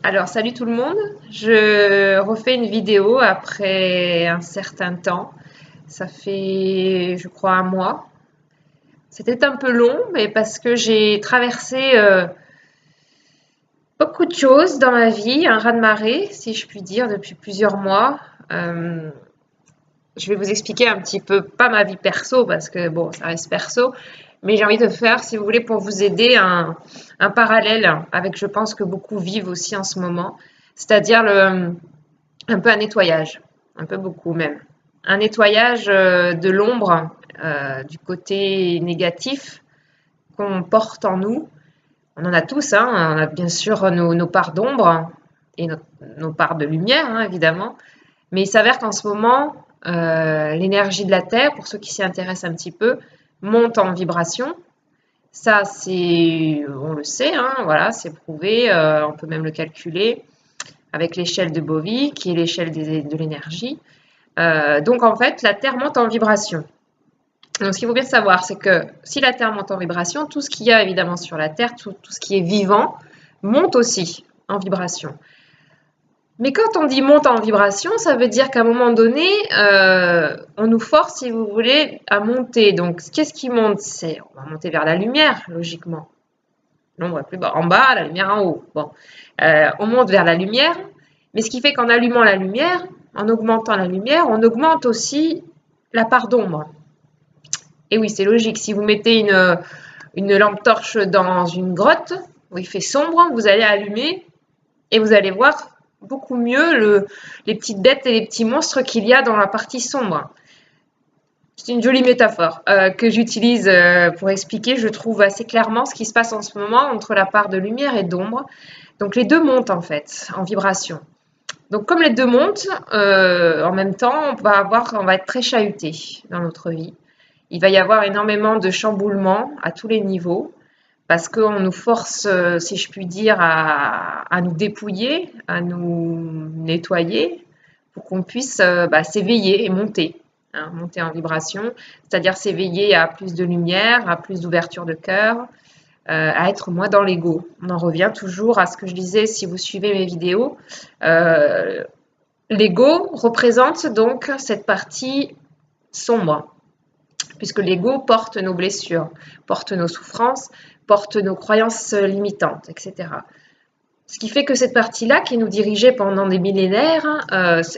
Alors, salut tout le monde. Je refais une vidéo après un certain temps. Ça fait, je crois, un mois. C'était un peu long, mais parce que j'ai traversé beaucoup de choses dans ma vie, un raz-de-marée, si je puis dire, depuis plusieurs mois. Euh, je vais vous expliquer un petit peu, pas ma vie perso, parce que bon, ça reste perso, mais j'ai envie de faire, si vous voulez, pour vous aider, un parallèle avec, je pense, que beaucoup vivent aussi en ce moment, c'est-à-dire un peu un nettoyage, un peu beaucoup même. Un nettoyage de l'ombre du côté négatif qu'on porte en nous. On en a tous, hein. On a bien sûr nos parts d'ombre et nos parts de lumière, hein, évidemment. Mais il s'avère qu'en ce moment, l'énergie de la Terre, pour ceux qui s'y intéressent un petit peu, monte en vibration. Ça, on le sait, hein, voilà, c'est prouvé, on peut même le calculer avec l'échelle de Bovie, qui est l'échelle de l'énergie. Donc en fait, la Terre monte en vibration. Donc ce qu'il faut bien savoir, c'est que si la Terre monte en vibration, tout ce qu'il y a évidemment sur la Terre, tout ce qui est vivant, monte aussi en vibration. Mais quand on dit monte en vibration, ça veut dire qu'à un moment donné, on nous force, si vous voulez, à monter. Donc qu'est-ce qui monte? On va monter vers la lumière, logiquement. L'ombre est plus bas, en bas, la lumière en haut. Bon, on monte vers la lumière, mais ce qui fait qu'en allumant la lumière, en augmentant la lumière, on augmente aussi la part d'ombre. Et oui, c'est logique. Si vous mettez une lampe torche dans une grotte où il fait sombre, vous allez allumer et vous allez voir beaucoup mieux les petites bêtes et les petits monstres qu'il y a dans la partie sombre. C'est une jolie métaphore que j'utilise pour expliquer, je trouve assez clairement ce qui se passe en ce moment entre la part de lumière et d'ombre. Donc les deux montent en fait en vibration. Donc comme les deux montent, en même temps, on va être très chahuté dans notre vie. Il va y avoir énormément de chamboulements à tous les niveaux parce qu'on nous force, si je puis dire, à nous dépouiller, à nous nettoyer pour qu'on puisse s'éveiller et monter, hein, monter en vibration, c'est-à-dire s'éveiller à plus de lumière, à plus d'ouverture de cœur, à être moins dans l'ego. On en revient toujours à ce que je disais si vous suivez mes vidéos. L'ego représente donc cette partie sombre, puisque l'ego porte nos blessures, porte nos souffrances, porte nos croyances limitantes, etc. Ce qui fait que cette partie-là, qui nous dirigeait pendant des millénaires,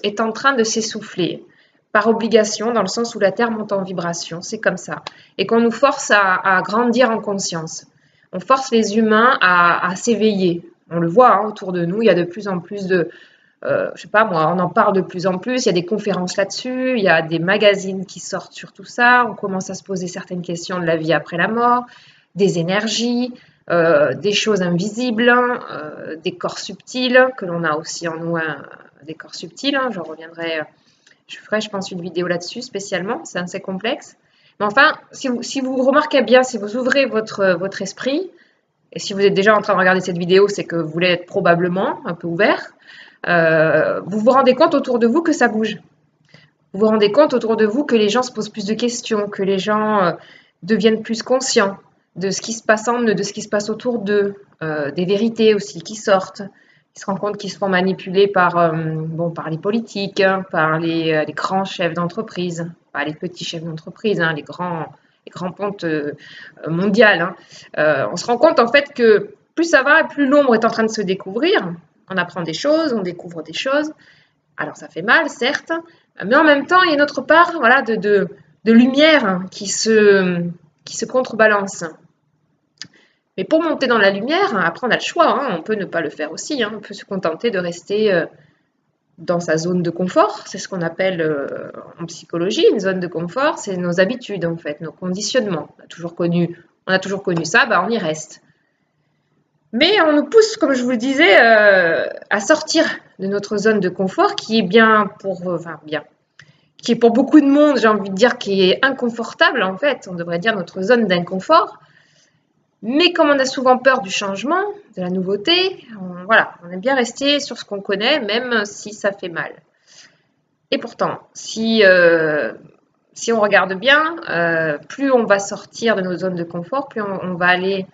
est en train de s'essouffler, par obligation, dans le sens où la Terre monte en vibration, c'est comme ça, et qu'on nous force à grandir en conscience. On force les humains à s'éveiller. On le voit, hein, autour de nous, il y a de plus en plus je sais pas moi, on en parle de plus en plus, il y a des conférences là-dessus, il y a des magazines qui sortent sur tout ça, on commence à se poser certaines questions de la vie après la mort, des énergies, des choses invisibles, des corps subtils, que l'on a aussi en nous, des corps subtils, hein, j'en reviendrai, je ferai je pense une vidéo là-dessus spécialement, c'est assez complexe. Mais enfin, si vous remarquez bien, si vous ouvrez votre esprit, et si vous êtes déjà en train de regarder cette vidéo, c'est que vous voulez être probablement un peu ouvert, vous vous rendez compte autour de vous que ça bouge. Vous vous rendez compte autour de vous que les gens se posent plus de questions, que les gens deviennent plus conscients de ce qui se passe en eux, de ce qui se passe autour d'eux, des vérités aussi qui sortent. Ils se rendent compte qu'ils se font manipuler par les politiques, hein, par les grands chefs d'entreprise, pas les petits chefs d'entreprise, hein, les grands pontes mondiales. Hein. On se rend compte en fait que plus ça va, plus l'ombre est en train de se découvrir. On apprend des choses, on découvre des choses. Alors ça fait mal, certes, mais en même temps, il y a une autre part voilà, de lumière qui se contrebalance. Mais pour monter dans la lumière, après on a le choix, hein, on peut ne pas le faire aussi, hein, on peut se contenter de rester dans sa zone de confort, c'est ce qu'on appelle en psychologie une zone de confort, c'est nos habitudes en fait, nos conditionnements. On a toujours connu ça, on y reste. Mais on nous pousse, comme je vous le disais, à sortir de notre zone de confort qui est qui est pour beaucoup de monde, j'ai envie de dire, qui est inconfortable en fait. On devrait dire notre zone d'inconfort. Mais comme on a souvent peur du changement, de la nouveauté, on aime bien rester sur ce qu'on connaît, même si ça fait mal. Et pourtant, si on regarde bien, plus on va sortir de nos zones de confort, plus on va aller,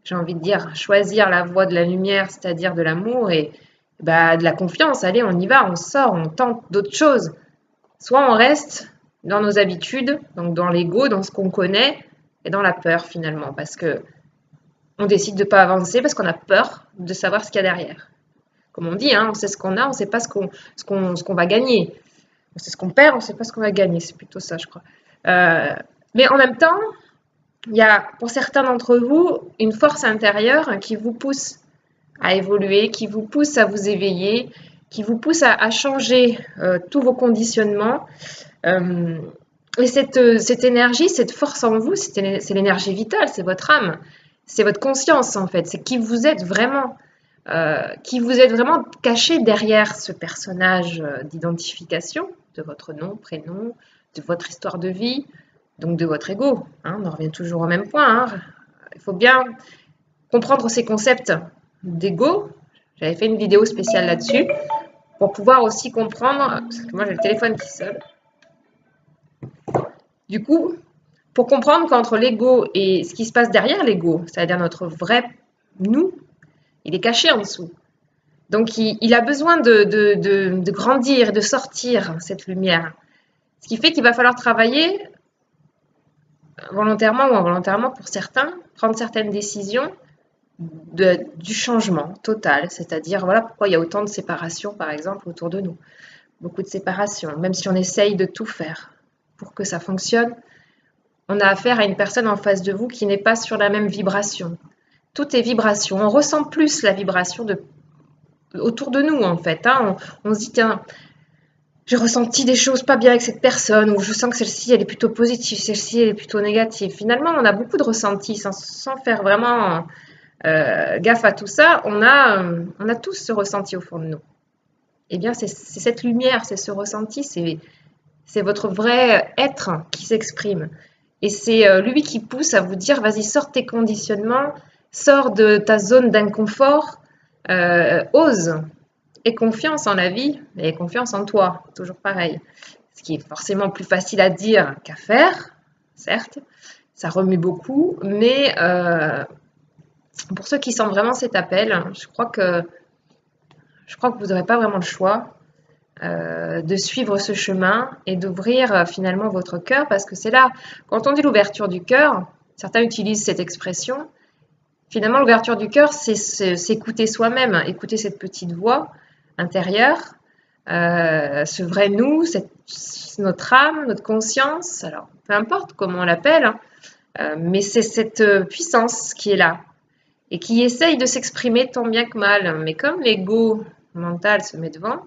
j'ai envie de dire, choisir la voie de la lumière, c'est-à-dire de l'amour, et bah, de la confiance, allez, on y va, on sort, on tente d'autres choses. Soit on reste dans nos habitudes, donc dans l'ego, dans ce qu'on connaît, et dans la peur finalement, parce que on décide de ne pas avancer parce qu'on a peur de savoir ce qu'il y a derrière. Comme on dit, hein, on sait ce qu'on a, on ne sait pas ce qu'on va gagner. On sait ce qu'on perd, on ne sait pas ce qu'on va gagner. C'est plutôt ça, je crois. Mais en même temps, il y a pour certains d'entre vous une force intérieure qui vous pousse à évoluer, qui vous pousse à vous éveiller, qui vous pousse à changer tous vos conditionnements. Et cette énergie, cette force en vous, c'est l'énergie vitale, c'est votre âme, c'est votre conscience en fait, c'est qui vous êtes vraiment. Qui vous êtes vraiment caché derrière ce personnage d'identification de votre nom, prénom, de votre histoire de vie, donc de votre ego. Hein, on en revient toujours au même point. Hein. Il faut bien comprendre ces concepts d'ego. J'avais fait une vidéo spéciale là-dessus pour pouvoir aussi comprendre, parce que moi j'ai le téléphone qui sonne. Du coup, pour comprendre qu'entre l'ego et ce qui se passe derrière l'ego, c'est-à-dire notre vrai nous, il est caché en dessous. Donc, il a besoin de grandir, de sortir cette lumière. Ce qui fait qu'il va falloir travailler volontairement ou involontairement pour certains, prendre certaines décisions du changement total. C'est-à-dire, voilà pourquoi il y a autant de séparations, par exemple, autour de nous. Beaucoup de séparations, même si on essaye de tout faire pour que ça fonctionne. On a affaire à une personne en face de vous qui n'est pas sur la même vibration. Tout est vibration. On ressent plus la vibration autour de nous, en fait. Hein. On se dit, tiens, j'ai ressenti des choses pas bien avec cette personne, ou je sens que celle-ci, elle est plutôt positive, celle-ci, elle est plutôt négative. Finalement, on a beaucoup de ressentis sans faire vraiment gaffe à tout ça. On a tous ce ressenti au fond de nous. Eh bien, c'est cette lumière, c'est ce ressenti, c'est votre vrai être qui s'exprime. Et c'est lui qui pousse à vous dire, vas-y, sors tes conditionnements, sors de ta zone d'inconfort, ose, aie confiance en la vie et confiance en toi, toujours pareil. Ce qui est forcément plus facile à dire qu'à faire, certes, ça remue beaucoup, mais pour ceux qui sentent vraiment cet appel, je crois que vous n'aurez pas vraiment le choix de suivre ce chemin et d'ouvrir finalement votre cœur, parce que c'est là, quand on dit l'ouverture du cœur, certains utilisent cette expression, finalement l'ouverture du cœur, c'est s'écouter soi-même, écouter cette petite voix intérieure, ce vrai nous, notre âme, notre conscience, alors peu importe comment on l'appelle, hein, mais c'est cette puissance qui est là et qui essaye de s'exprimer tant bien que mal. Mais comme l'ego mental se met devant,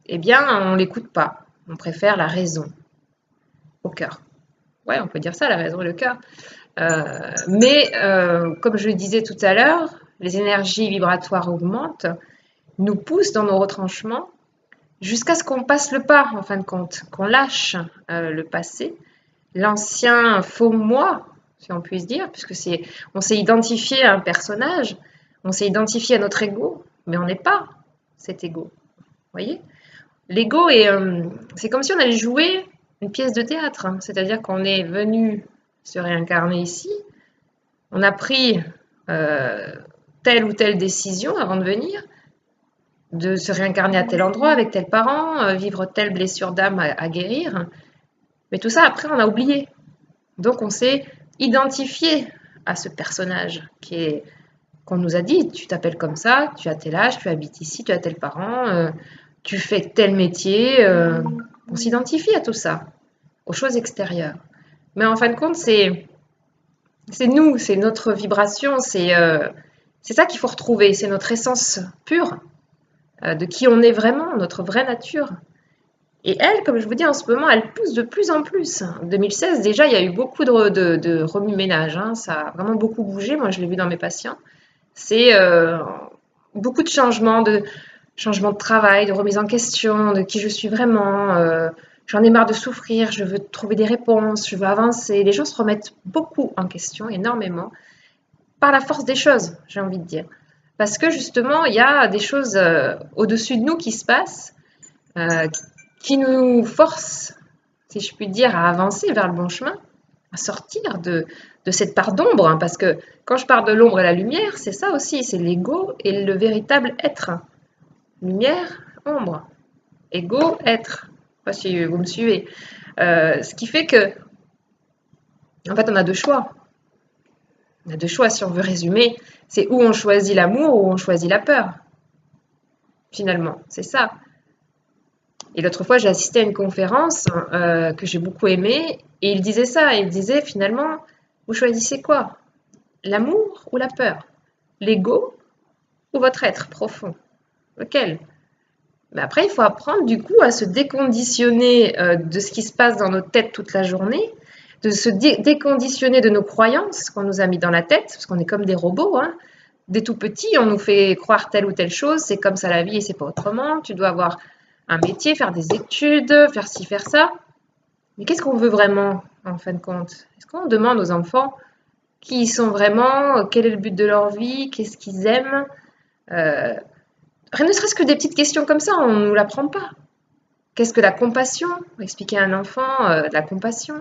eh bien, on ne l'écoute pas. On préfère la raison au cœur. Ouais, on peut dire ça, la raison et le cœur. Mais comme je le disais tout à l'heure, les énergies vibratoires augmentent, nous poussent dans nos retranchements jusqu'à ce qu'on passe le pas, en fin de compte, qu'on lâche le passé, l'ancien faux moi, si on puisse dire, puisque on s'est identifié à un personnage, on s'est identifié à notre ego, mais on n'est pas cet ego. Vous voyez ? L'ego, c'est comme si on allait jouer une pièce de théâtre, hein. C'est-à-dire qu'on est venu se réincarner ici, on a pris telle ou telle décision avant de venir, de se réincarner à tel endroit, avec tel parent, vivre telle blessure d'âme à guérir. Mais tout ça, après, on a oublié. Donc, on s'est identifié à ce personnage qu'on nous a dit, tu t'appelles comme ça, tu as tel âge, tu habites ici, tu as tel parent, tu fais tel métier. On s'identifie à tout ça, aux choses extérieures. Mais en fin de compte, c'est nous, c'est notre vibration, c'est ça qu'il faut retrouver, c'est notre essence pure, de qui on est vraiment, notre vraie nature. Et elle, comme je vous dis, en ce moment, elle pousse de plus en plus. En 2016, déjà, il y a eu beaucoup de remue-ménage. Hein. Ça a vraiment beaucoup bougé. Moi, je l'ai vu dans mes patients. C'est beaucoup de changements de travail, de remise en question, de qui je suis vraiment. J'en ai marre de souffrir, je veux trouver des réponses, je veux avancer. Les gens se remettent beaucoup en question, énormément, par la force des choses, j'ai envie de dire. Parce que justement, il y a des choses au-dessus de nous qui se passent, qui nous forcent, si je puis dire, à avancer vers le bon chemin, à sortir de cette part d'ombre. Hein, parce que quand je parle de l'ombre et la lumière, c'est ça aussi, c'est l'ego et le véritable être. lumière, ombre, ego, être. Je sais pas si vous me suivez. Ce qui fait que, en fait, on a deux choix. On a deux choix, si on veut résumer. C'est où on choisit l'amour ou on choisit la peur. Finalement, c'est ça. Et l'autre fois, j'ai assisté à une conférence que j'ai beaucoup aimée et il disait ça. Il disait finalement, vous choisissez quoi? L'amour ou la peur? L'ego ou votre être profond? Lequel? Mais après, il faut apprendre du coup à se déconditionner de ce qui se passe dans notre tête toute la journée, de se déconditionner de nos croyances qu'on nous a mis dans la tête, parce qu'on est comme des robots, hein. Dès tout petit, on nous fait croire telle ou telle chose, c'est comme ça la vie et c'est pas autrement. Tu dois avoir un métier, faire des études, faire ci, faire ça. Mais qu'est-ce qu'on veut vraiment, en fin de compte? Est-ce qu'on demande aux enfants qui ils sont vraiment, quel est le but de leur vie, qu'est-ce qu'ils aiment? Rien ne serait-ce que des petites questions comme ça, on ne nous l'apprend pas. Qu'est-ce que la compassion? Expliquer à un enfant la compassion,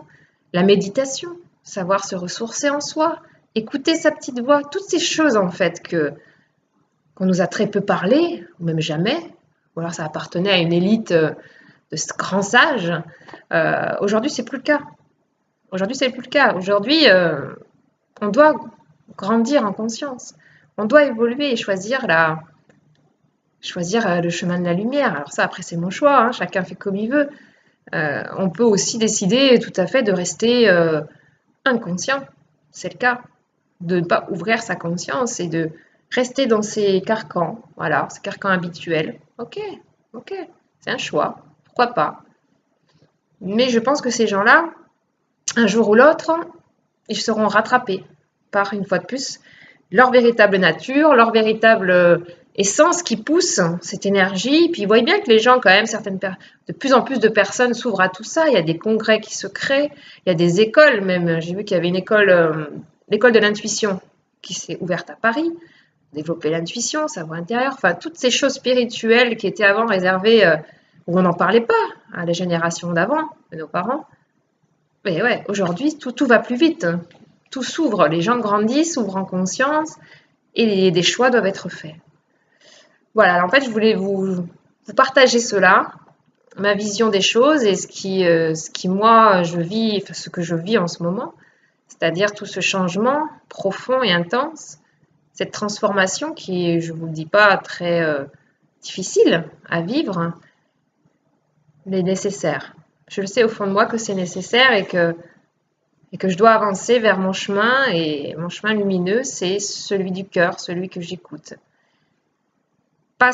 la méditation, savoir se ressourcer en soi, écouter sa petite voix, toutes ces choses en fait qu'on nous a très peu parlé, ou même jamais, ou alors ça appartenait à une élite de grands sages. Aujourd'hui, c'est plus le cas. Aujourd'hui, c'est plus le cas. Aujourd'hui, on doit grandir en conscience. On doit évoluer et choisir le chemin de la lumière. Alors ça, après, c'est mon choix, hein, chacun fait comme il veut. On peut aussi décider tout à fait de rester inconscient, c'est le cas, de ne pas ouvrir sa conscience et de rester dans ses carcans, voilà, ses carcans habituels. Ok, ok, c'est un choix, pourquoi pas. Mais je pense que ces gens-là, un jour ou l'autre, ils seront rattrapés par, une fois de plus, leur véritable nature, leur véritable essence qui pousse cette énergie. Puis ils voient bien que les gens, quand même, de plus en plus de personnes s'ouvrent à tout ça. Il y a des congrès qui se créent, il y a des écoles même. J'ai vu qu'il y avait une école, l'école de l'intuition qui s'est ouverte à Paris. Développer l'intuition, savoir intérieur, enfin toutes ces choses spirituelles qui étaient avant réservées, où on n'en parlait pas à la génération d'avant, de nos parents. Mais ouais, aujourd'hui, tout va plus vite. Tout s'ouvre, les gens grandissent, s'ouvrent en conscience et des choix doivent être faits. Voilà, en fait, je voulais vous partager cela, ma vision des choses et ce qui moi, je vis, enfin, ce que je vis en ce moment, c'est-à-dire tout ce changement profond et intense, cette transformation qui est, je ne vous le dis pas, très difficile à vivre, mais nécessaire. Je le sais au fond de moi que c'est nécessaire et que je dois avancer vers mon chemin, et mon chemin lumineux, c'est celui du cœur, celui que j'écoute. Pas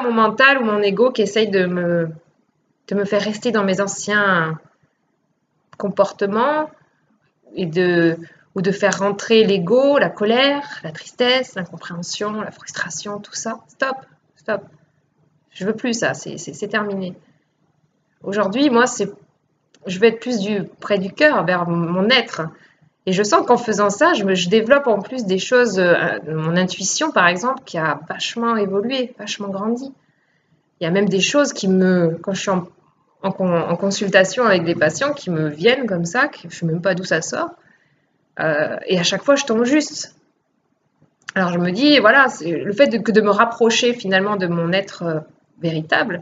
mon mental ou mon ego qui essaye de me faire rester dans mes anciens comportements ou de faire rentrer l'ego, la colère, la tristesse, l'incompréhension, la frustration, tout ça. Stop, stop. Je veux plus ça, c'est terminé. Aujourd'hui, moi, je veux être plus près du cœur, vers mon être. Et je sens qu'en faisant ça, je développe en plus des choses, mon intuition par exemple, qui a vachement évolué, vachement grandi. Il y a même des choses quand je suis en consultation avec des patients, qui me viennent comme ça, que je ne sais même pas d'où ça sort. Et à chaque fois, je tombe juste. Alors je me dis, voilà, le fait de me rapprocher finalement de mon être véritable,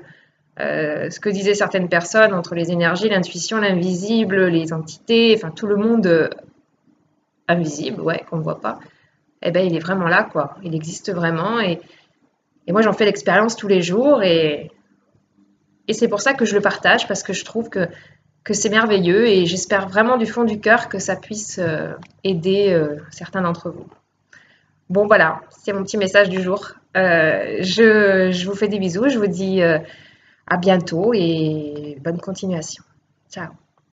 ce que disaient certaines personnes entre les énergies, l'intuition, l'invisible, les entités, enfin tout le monde invisible, ouais, qu'on ne voit pas, eh ben il est vraiment là, quoi. Il existe vraiment et moi j'en fais l'expérience tous les jours et c'est pour ça que je le partage, parce que je trouve que c'est merveilleux et j'espère vraiment du fond du cœur que ça puisse aider certains d'entre vous. Bon voilà, c'est mon petit message du jour. Je vous fais des bisous, je vous dis à bientôt et bonne continuation. Ciao.